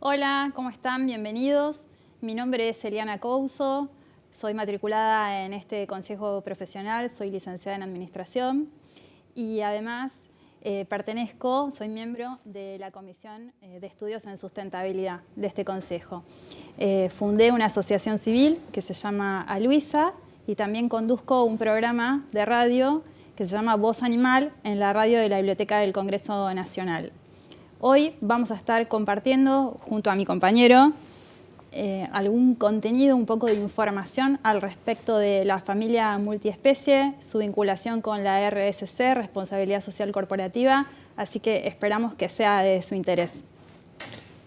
Hola, ¿cómo están? Bienvenidos. Mi nombre es Eliana Couso, soy matriculada en este consejo profesional, soy licenciada en Administración y además soy miembro de la Comisión de Estudios en Sustentabilidad de este consejo. Fundé una asociación civil que se llama Aluisa y también conduzco un programa de radio que se llama Voz Animal en la radio de la Biblioteca del Congreso Nacional. Hoy vamos a estar compartiendo, junto a mi compañero, algún contenido, un poco de información al respecto de la familia multiespecie, su vinculación con la RSC, Responsabilidad Social Corporativa, así que esperamos que sea de su interés.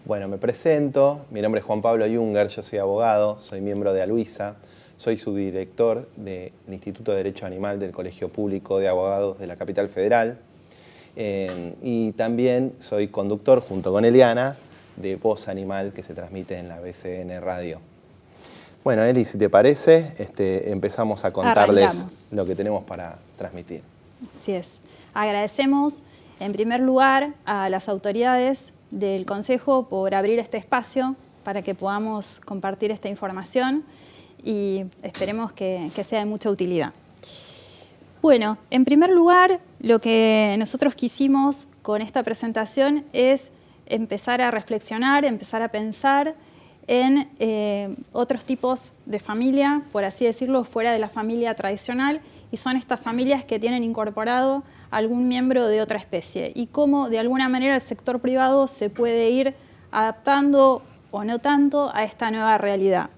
Bueno, me presento, mi nombre es Juan Pablo Junger, yo soy abogado, soy miembro de Aluisa, soy subdirector del Instituto de Derecho Animal del Colegio Público de Abogados de la Capital Federal. Y también soy conductor, junto con Eliana, de Voz Animal que se transmite en la BCN Radio. Bueno, Eli, si te parece, empezamos a contarles lo que tenemos para transmitir. Así es. Agradecemos, en primer lugar, a las autoridades del Consejo por abrir este espacio para que podamos compartir esta información y esperemos que sea de mucha utilidad. Bueno, en primer lugar, lo que nosotros quisimos con esta presentación es empezar a reflexionar, empezar a pensar en otros tipos de familia, por así decirlo, fuera de la familia tradicional, y son estas familias que tienen incorporado algún miembro de otra especie y cómo de alguna manera el sector privado se puede ir adaptando o no tanto a esta nueva realidad.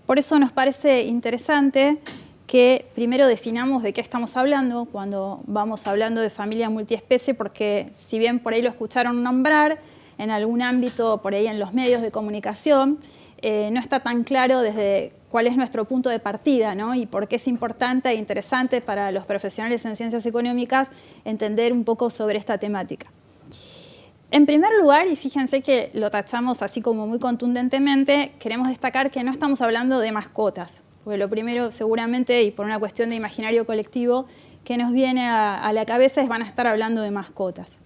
Por eso nos parece interesante que primero definamos de qué estamos hablando cuando vamos hablando de familia multiespecie, porque si bien por ahí lo escucharon nombrar, en algún ámbito, por ahí en los medios de comunicación, no está tan claro desde cuál es nuestro punto de partida, ¿no? Y por qué es importante e interesante para los profesionales en ciencias económicas entender un poco sobre esta temática. En primer lugar, y fíjense que lo tachamos así como muy contundentemente, queremos destacar que no estamos hablando de mascotas, porque lo primero seguramente, y por una cuestión de imaginario colectivo, que nos viene a la cabeza es van a estar hablando de mascotas.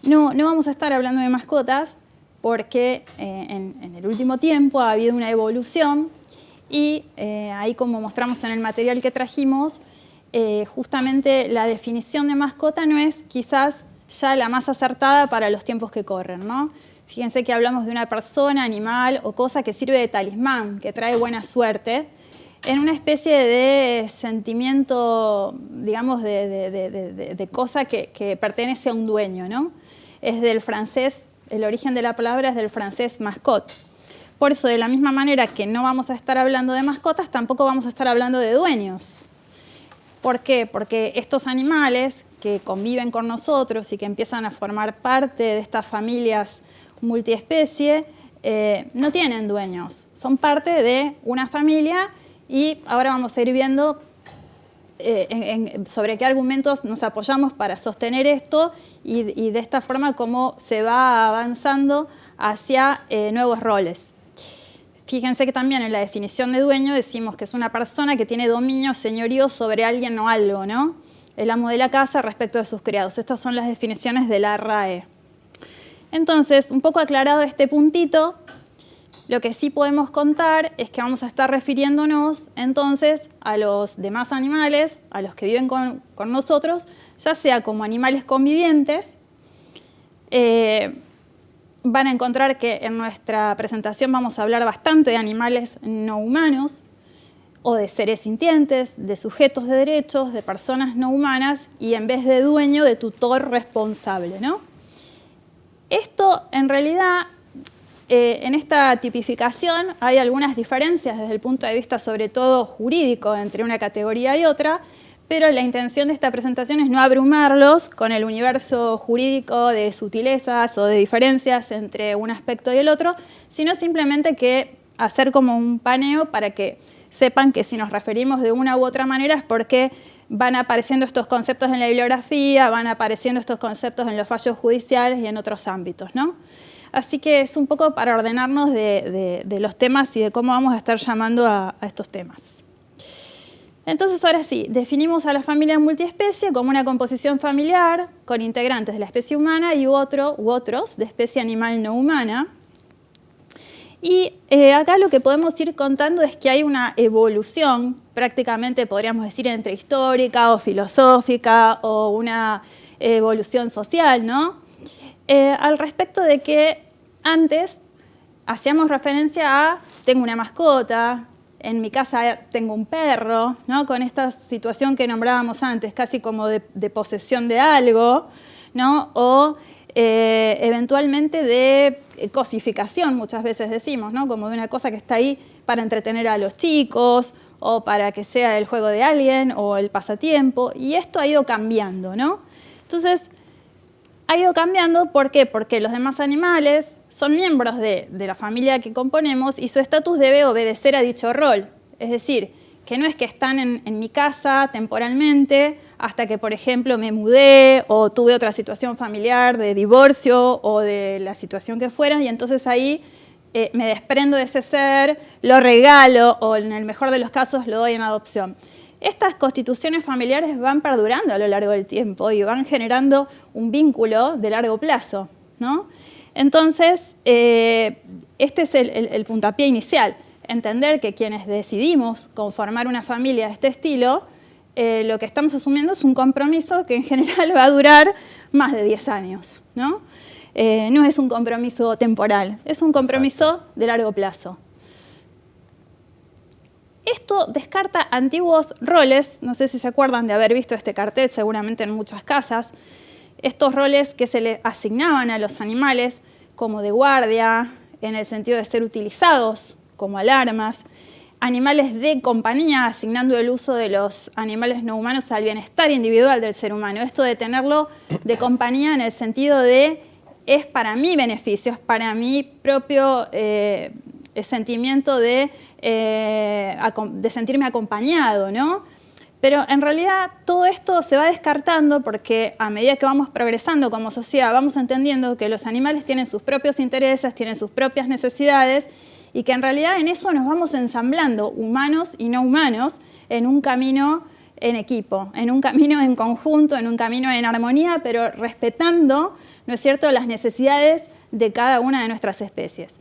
No vamos a estar hablando de mascotas porque en el último tiempo ha habido una evolución y ahí, como mostramos en el material que trajimos, justamente la definición de mascota no es quizás ya la más acertada para los tiempos que corren, ¿no? Fíjense que hablamos de una persona, animal o cosa que sirve de talismán, que trae buena suerte, en una especie de sentimiento, digamos, de cosa que pertenece a un dueño, ¿no? Es del francés, el origen de la palabra es del francés mascotte. Por eso, de la misma manera que no vamos a estar hablando de mascotas, tampoco vamos a estar hablando de dueños. ¿Por qué? Porque estos animales que conviven con nosotros y que empiezan a formar parte de estas familias multiespecie, no tienen dueños, son parte de una familia. Y ahora vamos a ir viendo sobre qué argumentos nos apoyamos para sostener esto y de esta forma cómo se va avanzando hacia nuevos roles. Fíjense que también en la definición de dueño decimos que es una persona que tiene dominio, señorío sobre alguien o algo, ¿no? El amo de la casa respecto de sus criados. Estas son las definiciones de la RAE. Entonces, un poco aclarado este puntito, lo que sí podemos contar es que vamos a estar refiriéndonos entonces a los demás animales, a los que viven con nosotros, ya sea como animales convivientes. Van a encontrar que en nuestra presentación vamos a hablar bastante de animales no humanos o de seres sintientes, de sujetos de derechos, de personas no humanas y en vez de dueño, de tutor responsable, ¿no? Esto en realidad... en esta tipificación hay algunas diferencias desde el punto de vista sobre todo jurídico entre una categoría y otra, pero la intención de esta presentación es no abrumarlos con el universo jurídico de sutilezas o de diferencias entre un aspecto y el otro, sino simplemente que hacer como un paneo para que sepan que si nos referimos de una u otra manera es porque van apareciendo estos conceptos en la bibliografía, van apareciendo estos conceptos en los fallos judiciales y en otros ámbitos, ¿no? Así que es un poco para ordenarnos de los temas y de cómo vamos a estar llamando a estos temas. Entonces, ahora sí, definimos a la familia multiespecie como una composición familiar con integrantes de la especie humana y otros de especie animal no humana. Y acá lo que podemos ir contando es que hay una evolución, prácticamente podríamos decir entre histórica o filosófica o una evolución social, ¿no? Al respecto de que antes hacíamos referencia a tengo una mascota, en mi casa tengo un perro, ¿no? Con esta situación que nombrábamos antes, casi como de posesión de algo, ¿no? O eventualmente de cosificación, muchas veces decimos, ¿no? Como de una cosa que está ahí para entretener a los chicos o para que sea el juego de alguien o el pasatiempo. Y esto ha ido cambiando, ¿no? Entonces, ha ido cambiando, ¿por qué? Porque los demás animales son miembros de la familia que componemos y su estatus debe obedecer a dicho rol. Es decir, que no es que están en mi casa temporalmente hasta que, por ejemplo, me mudé o tuve otra situación familiar de divorcio o de la situación que fuera, y entonces ahí me desprendo de ese ser, lo regalo o en el mejor de los casos lo doy en adopción. Estas constituciones familiares van perdurando a lo largo del tiempo y van generando un vínculo de largo plazo, ¿no? Entonces, este es el puntapié inicial. Entender que quienes decidimos conformar una familia de este estilo, lo que estamos asumiendo es un compromiso que en general va a durar más de 10 años, ¿no? No es un compromiso temporal, es un compromiso de largo plazo. Esto descarta antiguos roles, no sé si se acuerdan de haber visto este cartel, seguramente en muchas casas, estos roles que se le asignaban a los animales como de guardia, en el sentido de ser utilizados como alarmas, animales de compañía, asignando el uso de los animales no humanos al bienestar individual del ser humano. Esto de tenerlo de compañía en el sentido de es para mi beneficio, es para mi propio sentimiento de sentirme acompañado, ¿no? Pero en realidad todo esto se va descartando porque a medida que vamos progresando como sociedad vamos entendiendo que los animales tienen sus propios intereses, tienen sus propias necesidades y que en realidad en eso nos vamos ensamblando, humanos y no humanos, en un camino en equipo, en un camino en conjunto, en un camino en armonía, pero respetando, ¿no es cierto?, las necesidades de cada una de nuestras especies.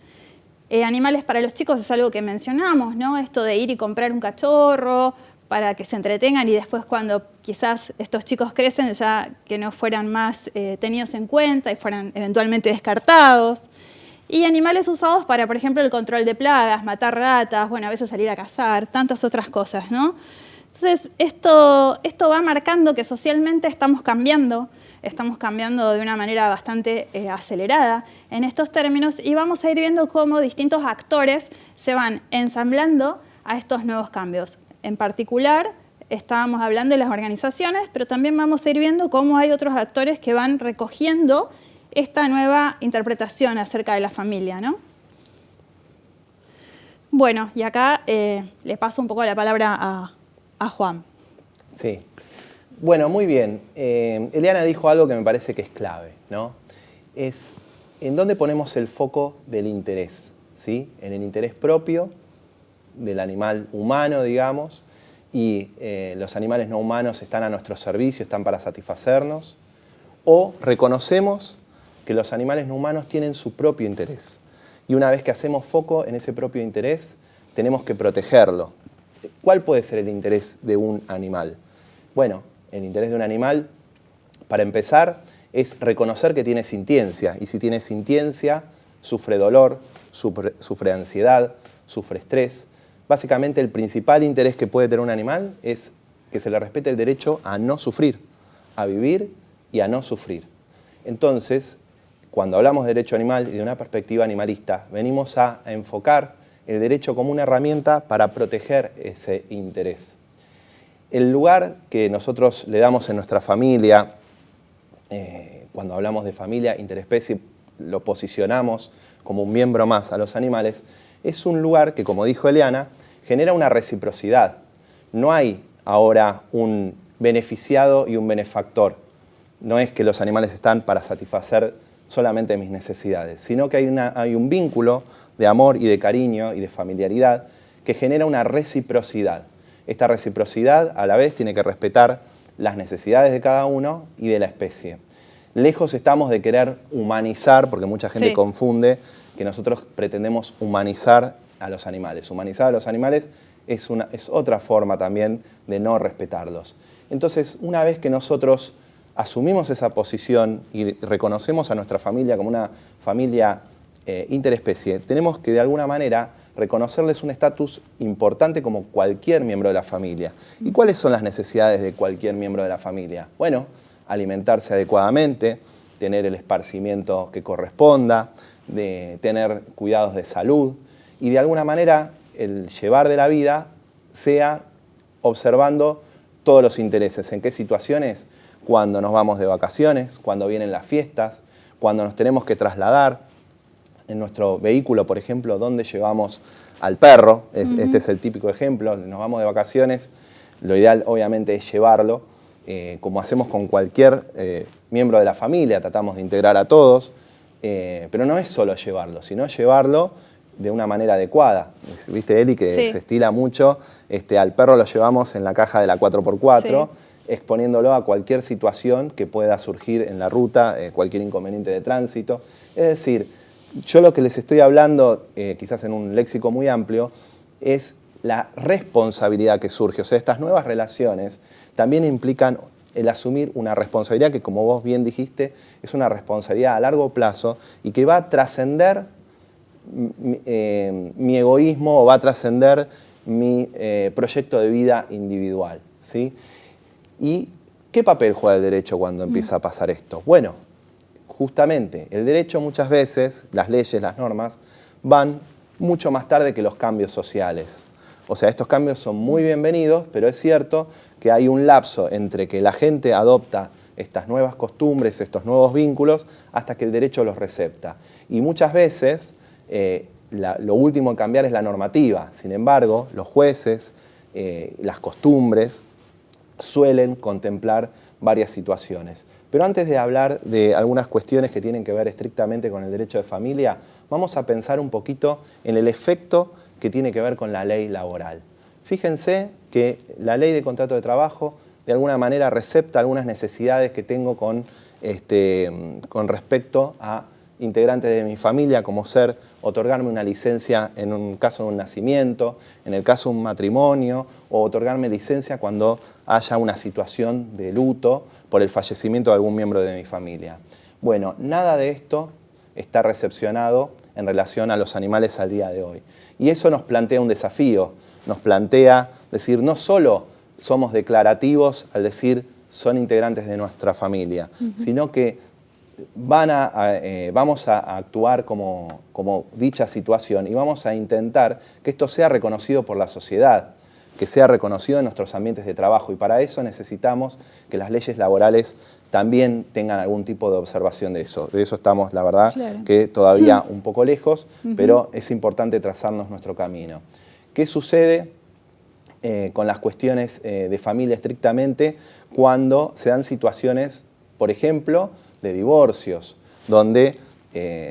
Animales para los chicos es algo que mencionamos, ¿no? Esto de ir y comprar un cachorro para que se entretengan y después cuando quizás estos chicos crecen ya que no fueran más tenidos en cuenta y fueran eventualmente descartados. Y animales usados para, por ejemplo, el control de plagas, matar ratas, bueno, a veces salir a cazar, tantas otras cosas, ¿no? Entonces, esto va marcando que socialmente estamos cambiando de una manera bastante acelerada en estos términos y vamos a ir viendo cómo distintos actores se van ensamblando a estos nuevos cambios. En particular, estábamos hablando de las organizaciones, pero también vamos a ir viendo cómo hay otros actores que van recogiendo esta nueva interpretación acerca de la familia, ¿no? Bueno, y acá le paso un poco la palabra a Juan. Sí. Bueno, muy bien. Eliana dijo algo que me parece que es clave, ¿no? Es en dónde ponemos el foco del interés, ¿sí? En el interés propio del animal humano, digamos, y los animales no humanos están a nuestro servicio, están para satisfacernos, o reconocemos que los animales no humanos tienen su propio interés. Y una vez que hacemos foco en ese propio interés, tenemos que protegerlo. ¿Cuál puede ser el interés de un animal? Bueno, el interés de un animal, para empezar, es reconocer que tiene sintiencia. Y si tiene sintiencia, sufre dolor, sufre ansiedad, sufre estrés. Básicamente, el principal interés que puede tener un animal es que se le respete el derecho a no sufrir, a vivir y a no sufrir. Entonces, cuando hablamos de derecho animal y de una perspectiva animalista, venimos a enfocar el derecho como una herramienta para proteger ese interés. El lugar que nosotros le damos en nuestra familia, cuando hablamos de familia interespecie, lo posicionamos como un miembro más a los animales, es un lugar que, como dijo Eliana, genera una reciprocidad. No hay ahora un beneficiado y un benefactor. No es que los animales están para satisfacer solamente mis necesidades, sino que hay un vínculo de amor y de cariño y de familiaridad que genera una reciprocidad. Esta reciprocidad a la vez tiene que respetar las necesidades de cada uno y de la especie. Lejos estamos de querer humanizar, porque mucha gente confunde que nosotros pretendemos humanizar a los animales. Humanizar a los animales es otra forma también de no respetarlos. Entonces, una vez que nosotros asumimos esa posición y reconocemos a nuestra familia como una familia interespecie, tenemos que de alguna manera reconocerles un estatus importante como cualquier miembro de la familia. ¿Y cuáles son las necesidades de cualquier miembro de la familia? Bueno, alimentarse adecuadamente, tener el esparcimiento que corresponda, de tener cuidados de salud y de alguna manera el llevar de la vida sea observando todos los intereses. ¿En qué situaciones? Cuando nos vamos de vacaciones, cuando vienen las fiestas, cuando nos tenemos que trasladar. En nuestro vehículo, por ejemplo, ¿dónde llevamos al perro? Este es el típico ejemplo. Nos vamos de vacaciones, lo ideal obviamente es llevarlo, como hacemos con cualquier miembro de la familia, tratamos de integrar a todos, pero no es solo llevarlo, sino llevarlo de una manera adecuada. ¿Viste, Eli, que se estila mucho? Al perro lo llevamos en la caja de la 4x4, exponiéndolo a cualquier situación que pueda surgir en la ruta, cualquier inconveniente de tránsito. Es decir, yo lo que les estoy hablando, quizás en un léxico muy amplio, es la responsabilidad que surge. O sea, estas nuevas relaciones también implican el asumir una responsabilidad que, como vos bien dijiste, es una responsabilidad a largo plazo y que va a trascender mi egoísmo o va a trascender mi proyecto de vida individual, ¿sí? ¿Y qué papel juega el derecho cuando empieza a pasar esto? Bueno, justamente, el derecho muchas veces, las leyes, las normas, van mucho más tarde que los cambios sociales. O sea, estos cambios son muy bienvenidos, pero es cierto que hay un lapso entre que la gente adopta estas nuevas costumbres, estos nuevos vínculos, hasta que el derecho los recepta. Y muchas veces lo último en cambiar es la normativa. Sin embargo, los jueces, las costumbres, suelen contemplar varias situaciones. Pero antes de hablar de algunas cuestiones que tienen que ver estrictamente con el derecho de familia, vamos a pensar un poquito en el efecto que tiene que ver con la ley laboral. Fíjense que la ley de contrato de trabajo de alguna manera recepta algunas necesidades que tengo con respecto a integrantes de mi familia, como ser otorgarme una licencia en un caso de un nacimiento, en el caso de un matrimonio, o otorgarme licencia cuando haya una situación de luto por el fallecimiento de algún miembro de mi familia. Bueno, nada de esto está recepcionado en relación a los animales al día de hoy. Y eso nos plantea un desafío, nos plantea decir, no solo somos declarativos al decir son integrantes de nuestra familia, sino que vamos a actuar como dicha situación y vamos a intentar que esto sea reconocido por la sociedad, que sea reconocido en nuestros ambientes de trabajo, y para eso necesitamos que las leyes laborales también tengan algún tipo de observación de eso. De eso estamos, la verdad, que todavía un poco lejos, pero es importante trazarnos nuestro camino. ¿Qué sucede con las cuestiones de familia estrictamente cuando se dan situaciones, por ejemplo, de divorcios, donde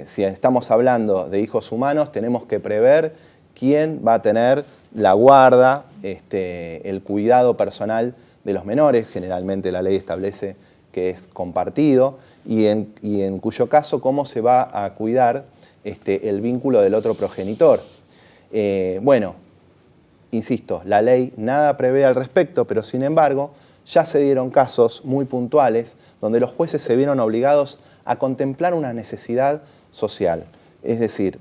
si estamos hablando de hijos humanos tenemos que prever quién va a tener la guarda, el cuidado personal de los menores? Generalmente la ley establece que es compartido, y en cuyo caso cómo se va a cuidar el vínculo del otro progenitor. Bueno, insisto, la ley nada prevé al respecto, pero sin embargo ya se dieron casos muy puntuales donde los jueces se vieron obligados a contemplar una necesidad social. Es decir,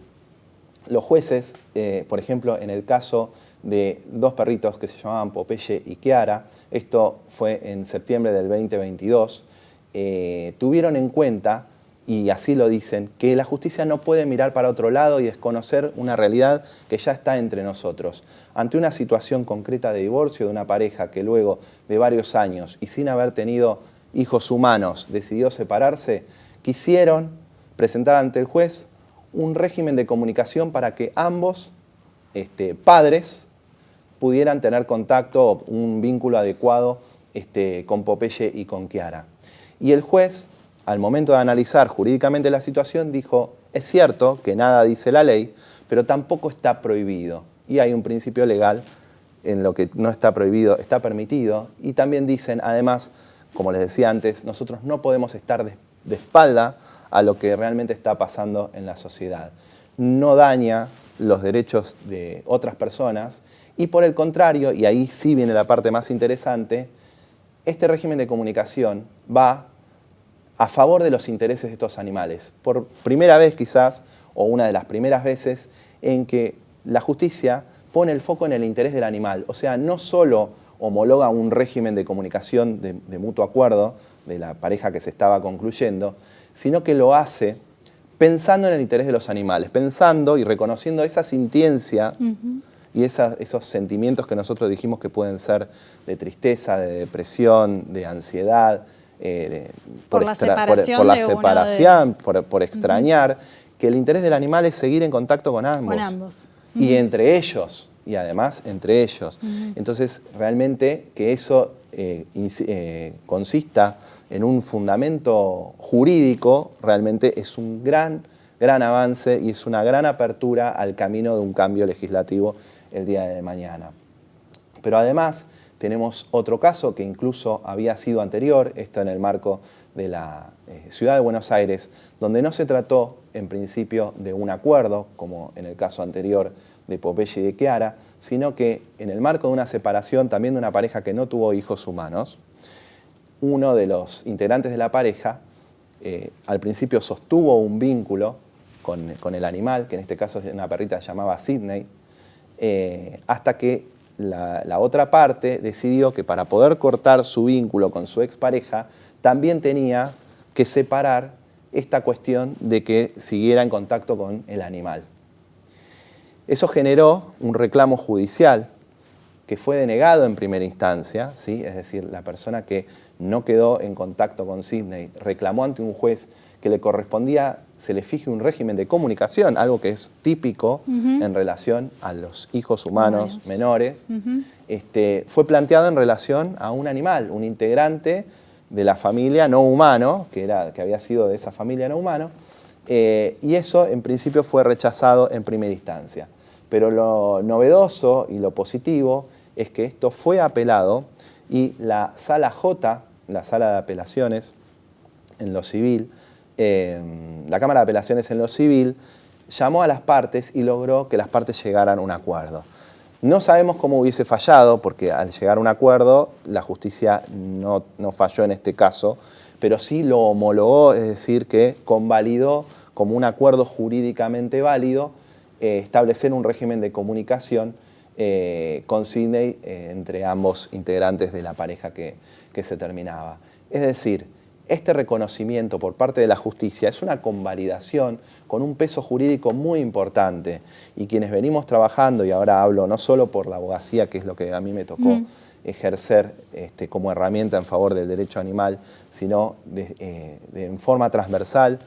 los jueces, por ejemplo, en el caso de dos perritos que se llamaban Popeye y Kiara, esto fue en septiembre del 2022, tuvieron en cuenta, y así lo dicen, que la justicia no puede mirar para otro lado y desconocer una realidad que ya está entre nosotros. Ante una situación concreta de divorcio de una pareja que luego de varios años y sin haber tenido hijos humanos decidió separarse, quisieron presentar ante el juez un régimen de comunicación para que ambos padres pudieran tener contacto o un vínculo adecuado con Popeye y con Kiara. Y el juez, al momento de analizar jurídicamente la situación, dijo, es cierto que nada dice la ley, pero tampoco está prohibido. Y hay un principio legal en lo que no está prohibido, está permitido. Y también dicen, además, como les decía antes, nosotros no podemos estar de espalda a lo que realmente está pasando en la sociedad. no daña los derechos de otras personas y por el contrario, y ahí sí viene la parte más interesante, este régimen de comunicación va a favor de los intereses de estos animales. Por primera vez quizás, o una de las primeras veces, en que la justicia pone el foco en el interés del animal. O sea, no solo homologa un régimen de comunicación de mutuo acuerdo de la pareja que se estaba concluyendo, sino que lo hace pensando en el interés de los animales, pensando y reconociendo esa sintiencia y esos sentimientos que nosotros dijimos que pueden ser de tristeza, de depresión, de ansiedad, por la separación, por extrañar, que el interés del animal es seguir en contacto con ambos. Con ambos. Y entre ellos, y además entre ellos. Entonces, realmente que eso consista en un fundamento jurídico, realmente es un gran avance y es una gran apertura al camino de un cambio legislativo el día de mañana. Pero además tenemos otro caso que incluso había sido anterior, esto en el marco de la Ciudad de Buenos Aires, donde no se trató en principio de un acuerdo, como en el caso anterior de Popeye y de Chiara, sino que en el marco de una separación también de una pareja que no tuvo hijos humanos, uno de los integrantes de la pareja al principio sostuvo un vínculo con el animal, que en este caso es una perrita llamada Sydney, hasta que la otra parte decidió que para poder cortar su vínculo con su expareja, también tenía que separar esta cuestión de que siguiera en contacto con el animal. Eso generó un reclamo judicial que fue denegado en primera instancia, ¿sí? Es decir, la persona que no quedó en contacto con Sydney reclamó ante un juez que le correspondía, se le fije un régimen de comunicación, algo que es típico en relación a los hijos humanos menores, fue planteado en relación a un animal, un integrante de la familia no humano, que había sido de esa familia no humano, y eso en principio fue rechazado en primera instancia. Pero lo novedoso y lo positivo es que esto fue apelado y la Sala J, la Sala de Apelaciones en lo civil, la Cámara de Apelaciones en lo civil, llamó a las partes y logró que las partes llegaran a un acuerdo. No sabemos cómo hubiese fallado, porque al llegar a un acuerdo la justicia no falló en este caso, pero sí lo homologó, es decir, que convalidó como un acuerdo jurídicamente válido establecer un régimen de comunicación con Sydney entre ambos integrantes de la pareja que se terminaba. Es decir, este reconocimiento por parte de la justicia es una convalidación con un peso jurídico muy importante y quienes venimos trabajando, y ahora hablo no solo por la abogacía, que es lo que a mí me tocó ejercer como herramienta en favor del derecho animal, sino en forma transversal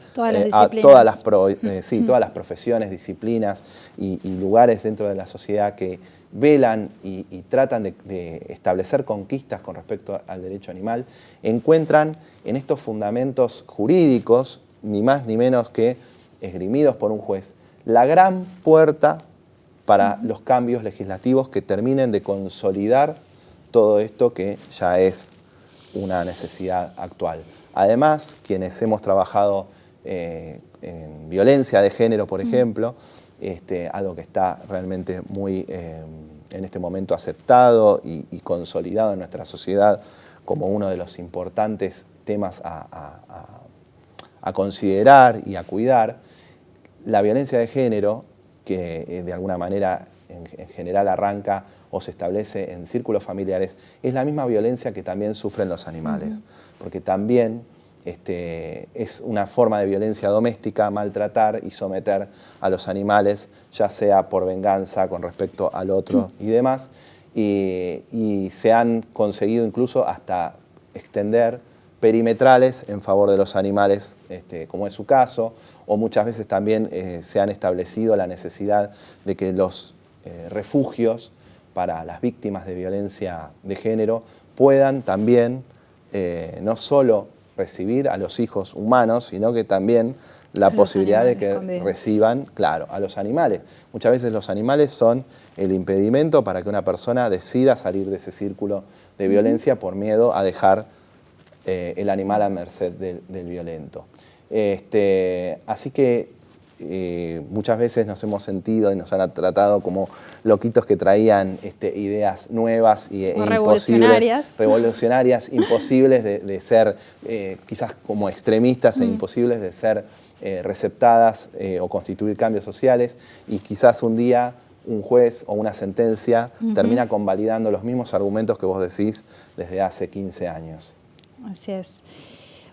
a todas las profesiones, disciplinas y lugares dentro de la sociedad que velan y tratan de establecer conquistas con respecto al derecho animal, encuentran en estos fundamentos jurídicos, ni más ni menos que esgrimidos por un juez, la gran puerta para los cambios legislativos que terminen de consolidar todo esto que ya es una necesidad actual. Además, quienes hemos trabajado en violencia de género, por ejemplo, algo que está realmente muy en este momento aceptado y consolidado en nuestra sociedad como uno de los importantes temas a considerar y a cuidar, la violencia de género, que de alguna manera en general arranca o se establece en círculos familiares, es la misma violencia que también sufren los animales, porque también es una forma de violencia doméstica, maltratar y someter a los animales, ya sea por venganza con respecto al otro y demás, y se han conseguido incluso hasta extender perimetrales en favor de los animales, como es su caso, o muchas veces también se han establecido la necesidad de que los refugios para las víctimas de violencia de género puedan también no solo recibir a los hijos humanos, sino que también la posibilidad de que reciban, claro, a los animales. Muchas veces los animales son el impedimento para que una persona decida salir de ese círculo de violencia por miedo a dejar el animal a merced del violento. Así que muchas veces nos hemos sentido y nos han tratado como loquitos que traían ideas nuevas e revolucionarias, imposibles de ser quizás como extremistas e imposibles de ser receptadas o constituir cambios sociales, y quizás un día un juez o una sentencia termina convalidando los mismos argumentos que vos decís desde hace 15 años. Así es.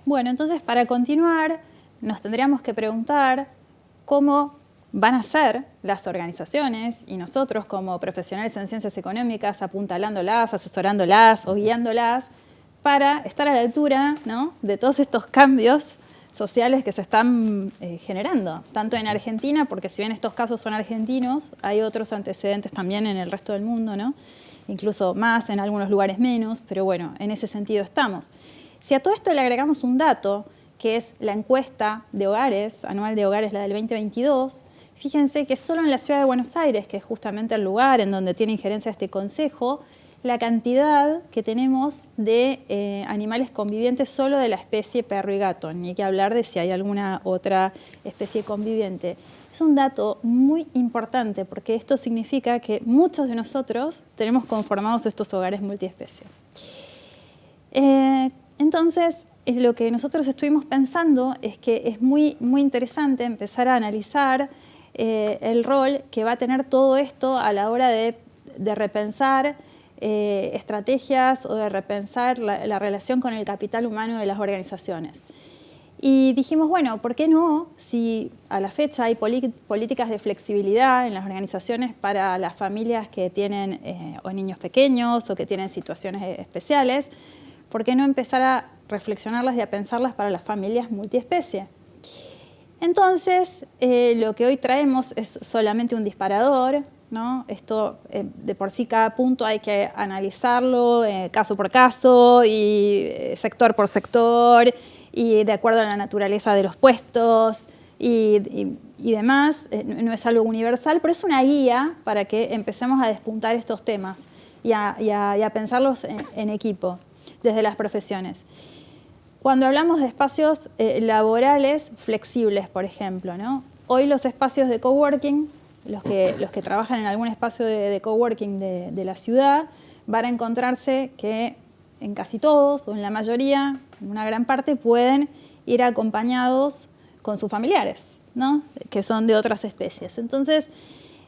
Bueno, entonces para continuar nos tendríamos que preguntar cómo van a ser las organizaciones y nosotros como profesionales en ciencias económicas apuntalándolas, asesorándolas o guiándolas para estar a la altura, ¿no?, de todos estos cambios sociales que se están generando, tanto en Argentina, porque si bien estos casos son argentinos, hay otros antecedentes también en el resto del mundo, ¿no?, incluso más, en algunos lugares menos, pero bueno, en ese sentido estamos. Si a todo esto le agregamos un dato, que es la encuesta de hogares, anual de hogares, la del 2022, fíjense que solo en la ciudad de Buenos Aires, que es justamente el lugar en donde tiene injerencia este consejo, la cantidad que tenemos de animales convivientes solo de la especie perro y gato, ni hay que hablar de si hay alguna otra especie conviviente. Es un dato muy importante porque esto significa que muchos de nosotros tenemos conformados estos hogares multiespecie. Entonces, lo que nosotros estuvimos pensando es que es muy interesante empezar a analizar el rol que va a tener todo esto a la hora de repensar estrategias o de repensar la relación con el capital humano de las organizaciones. Y dijimos, bueno, ¿por qué no? Si a la fecha hay políticas de flexibilidad en las organizaciones para las familias que tienen o niños pequeños o que tienen situaciones especiales, ¿por qué no empezar a reflexionarlas y a pensarlas para las familias multiespecie? Entonces, lo que hoy traemos es solamente un disparador, ¿no? Esto, de por sí, cada punto hay que analizarlo caso por caso y sector por sector y de acuerdo a la naturaleza de los puestos y demás. No es algo universal, pero es una guía para que empecemos a despuntar estos temas y a pensarlos en equipo, desde las profesiones. Cuando hablamos de espacios laborales flexibles, por ejemplo, ¿no? Hoy los espacios de coworking, los que trabajan en algún espacio de coworking de la ciudad, van a encontrarse que en casi todos, o en la mayoría, en una gran parte, pueden ir acompañados con sus familiares, ¿no?, que son de otras especies. Entonces,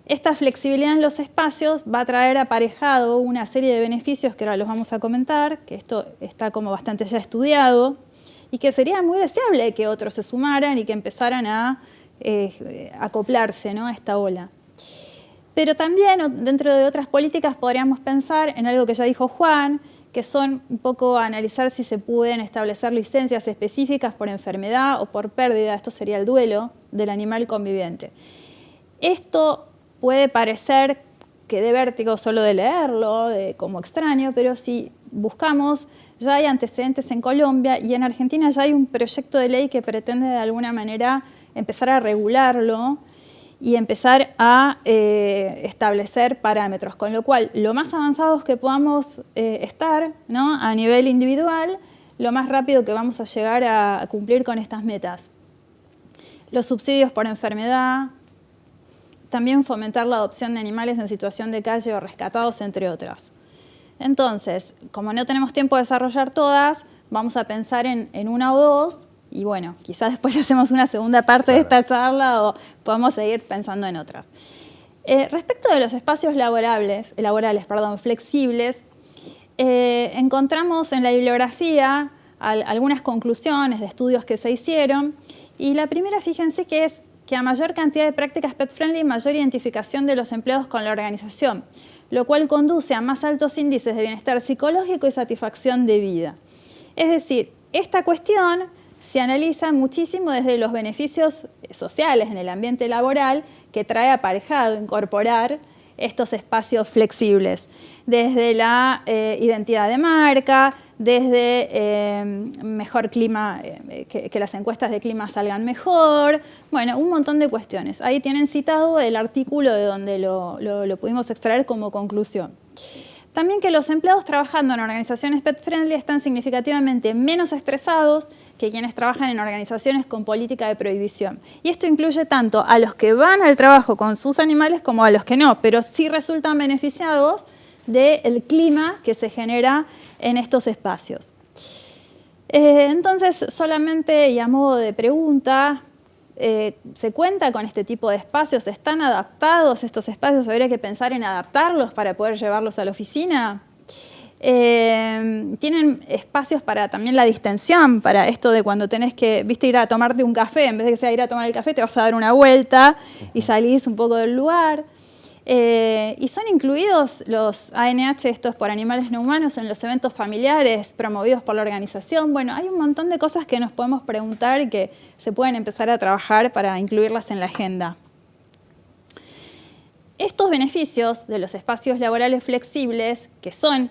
esta flexibilidad en los espacios va a traer aparejado una serie de beneficios que ahora los vamos a comentar, que esto está como bastante ya estudiado y que sería muy deseable que otros se sumaran y que empezaran a acoplarse, ¿no?, a esta ola. Pero también dentro de otras políticas podríamos pensar en algo que ya dijo Juan, que son un poco analizar si se pueden establecer licencias específicas por enfermedad o por pérdida. Esto sería el duelo del animal conviviente. Esto puede parecer que dé vértigo solo de leerlo, como extraño, pero si buscamos, ya hay antecedentes en Colombia y en Argentina ya hay un proyecto de ley que pretende de alguna manera empezar a regularlo y empezar a establecer parámetros, con lo cual lo más avanzados que podamos estar, ¿no?, a nivel individual, lo más rápido que vamos a llegar a cumplir con estas metas. Los subsidios por enfermedad, también fomentar la adopción de animales en situación de calle o rescatados, entre otras. Entonces, como no tenemos tiempo de desarrollar todas, vamos a pensar en una o dos. Y bueno, quizás después hacemos una segunda parte de esta charla o podamos seguir pensando en otras. Respecto de los espacios laborales, flexibles, encontramos en la bibliografía algunas conclusiones de estudios que se hicieron. Y la primera, fíjense, que es que a mayor cantidad de prácticas pet-friendly, mayor identificación de los empleados con la organización, lo cual conduce a más altos índices de bienestar psicológico y satisfacción de vida. Es decir, esta cuestión se analiza muchísimo desde los beneficios sociales en el ambiente laboral que trae aparejado incorporar estos espacios flexibles, desde la identidad de marca, desde mejor clima, que las encuestas de clima salgan mejor, bueno, un montón de cuestiones. Ahí tienen citado el artículo de donde lo pudimos extraer como conclusión. También que los empleados trabajando en organizaciones pet-friendly están significativamente menos estresados, que quienes trabajan en organizaciones con política de prohibición. Y esto incluye tanto a los que van al trabajo con sus animales como a los que no, pero sí resultan beneficiados del clima que se genera en estos espacios. Entonces, solamente y a modo de pregunta, ¿se cuenta con este tipo de espacios? ¿Están adaptados estos espacios? ¿Habría que pensar en adaptarlos para poder llevarlos a la oficina? Tienen espacios para también la distensión, para esto de cuando tenés que, viste, ir a tomarte un café, en vez de que sea ir a tomar el café, te vas a dar una vuelta y salís un poco del lugar. Y son incluidos los ANH, estos por animales no humanos, en los eventos familiares promovidos por la organización. Bueno, hay un montón de cosas que nos podemos preguntar y que se pueden empezar a trabajar para incluirlas en la agenda. Estos beneficios de los espacios laborales flexibles, que son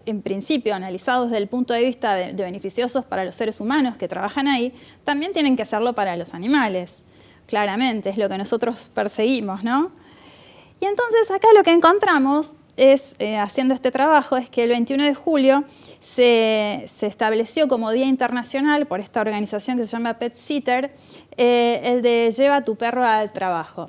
en principio analizados desde el punto de vista de beneficiosos para los seres humanos que trabajan ahí, también tienen que hacerlo para los animales. Claramente, es lo que nosotros perseguimos, ¿no? Y entonces acá lo que encontramos es, haciendo este trabajo, es que el 21 de julio se estableció como Día Internacional por esta organización que se llama Pet Sitter, el de lleva a tu perro al trabajo.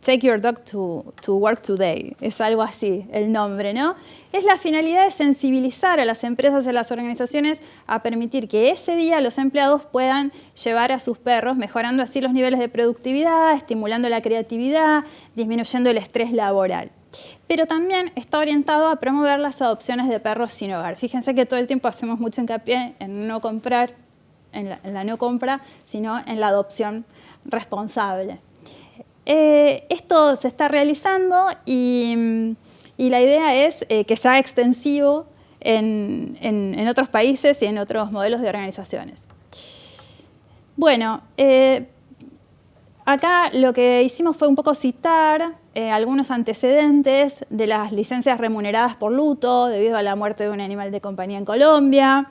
Take your dog to work today, es algo así el nombre, ¿no? Es la finalidad de sensibilizar a las empresas y a las organizaciones a permitir que ese día los empleados puedan llevar a sus perros, mejorando así los niveles de productividad, estimulando la creatividad, disminuyendo el estrés laboral. Pero también está orientado a promover las adopciones de perros sin hogar. Fíjense que todo el tiempo hacemos mucho hincapié en no comprar, en la no compra, sino en la adopción responsable. Esto se está realizando y la idea es que sea extensivo en otros países y en otros modelos de organizaciones. Bueno, acá lo que hicimos fue un poco citar algunos antecedentes de las licencias remuneradas por luto debido a la muerte de un animal de compañía en Colombia.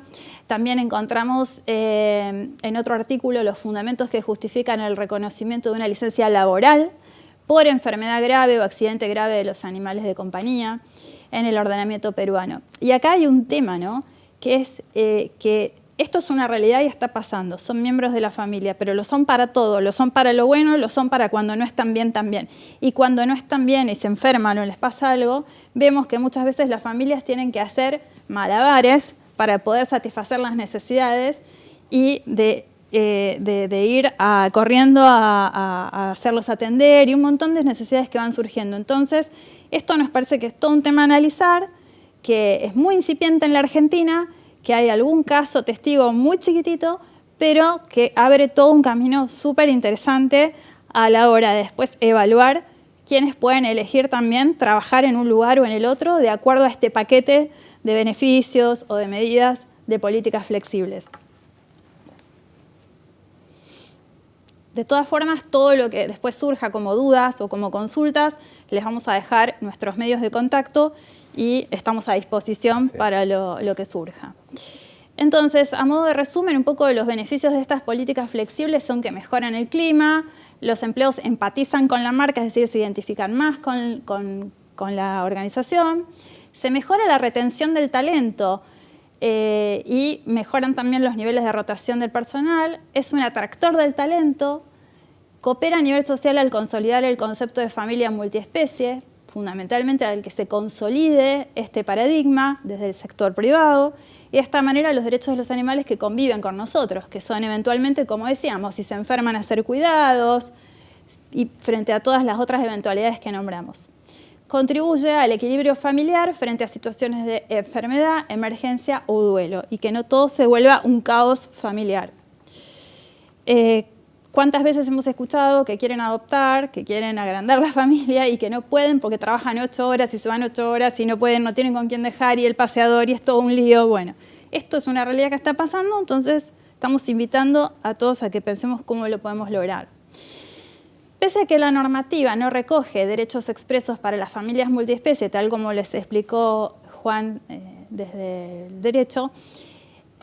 También encontramos en otro artículo los fundamentos que justifican el reconocimiento de una licencia laboral por enfermedad grave o accidente grave de los animales de compañía en el ordenamiento peruano. Y acá hay un tema, ¿no? Que es que esto es una realidad y está pasando. Son miembros de la familia, pero lo son para todo. Lo son para lo bueno, lo son para cuando no están bien también. Y cuando no están bien y se enferman o les pasa algo, vemos que muchas veces las familias tienen que hacer malabares para poder satisfacer las necesidades y de ir corriendo a hacerlos atender y un montón de necesidades que van surgiendo. Entonces, esto nos parece que es todo un tema a analizar, que es muy incipiente en la Argentina, que hay algún caso testigo muy chiquitito, pero que abre todo un camino súper interesante a la hora de después evaluar quiénes pueden elegir también trabajar en un lugar o en el otro de acuerdo a este paquete de beneficios o de medidas de políticas flexibles. De todas formas, todo lo que después surja como dudas o como consultas, les vamos a dejar nuestros medios de contacto y estamos a disposición para lo que surja. Entonces, a modo de resumen, un poco de los beneficios de estas políticas flexibles son que mejoran el clima, los empleados empatizan con la marca, es decir, se identifican más con la organización, se mejora la retención del talento y mejoran también los niveles de rotación del personal, es un atractor del talento, coopera a nivel social al consolidar el concepto de familia multiespecie, fundamentalmente al que se consolide este paradigma desde el sector privado, y de esta manera los derechos de los animales que conviven con nosotros, que son eventualmente, como decíamos, si se enferman a ser cuidados y frente a todas las otras eventualidades que nombramos. Contribuye al equilibrio familiar frente a situaciones de enfermedad, emergencia o duelo y que no todo se vuelva un caos familiar. ¿Cuántas veces hemos escuchado que quieren adoptar, que quieren agrandar la familia y que no pueden porque trabajan 8 horas y se van 8 horas y no pueden, no tienen con quién dejar y el paseador y es todo un lío? Bueno, esto es una realidad que está pasando, entonces estamos invitando a todos a que pensemos cómo lo podemos lograr. Pese a que la normativa no recoge derechos expresos para las familias multiespecie, tal como les explicó Juan desde el derecho,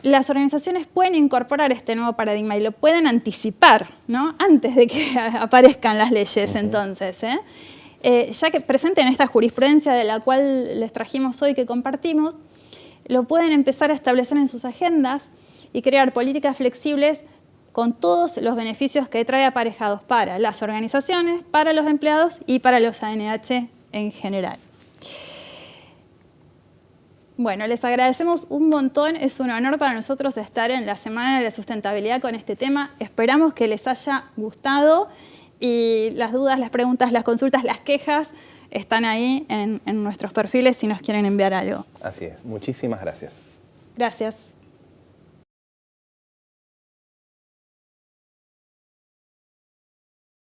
las organizaciones pueden incorporar este nuevo paradigma y lo pueden anticipar, ¿no? Antes de que aparezcan las leyes, entonces. Ya que presenten esta jurisprudencia de la cual les trajimos hoy, que compartimos, lo pueden empezar a establecer en sus agendas y crear políticas flexibles con todos los beneficios que trae aparejados para las organizaciones, para los empleados y para los ANH en general. Bueno, les agradecemos un montón, es un honor para nosotros estar en la Semana de la Sustentabilidad con este tema. Esperamos que les haya gustado y las dudas, las preguntas, las consultas, las quejas están ahí en nuestros perfiles si nos quieren enviar algo. Así es, muchísimas gracias. Gracias.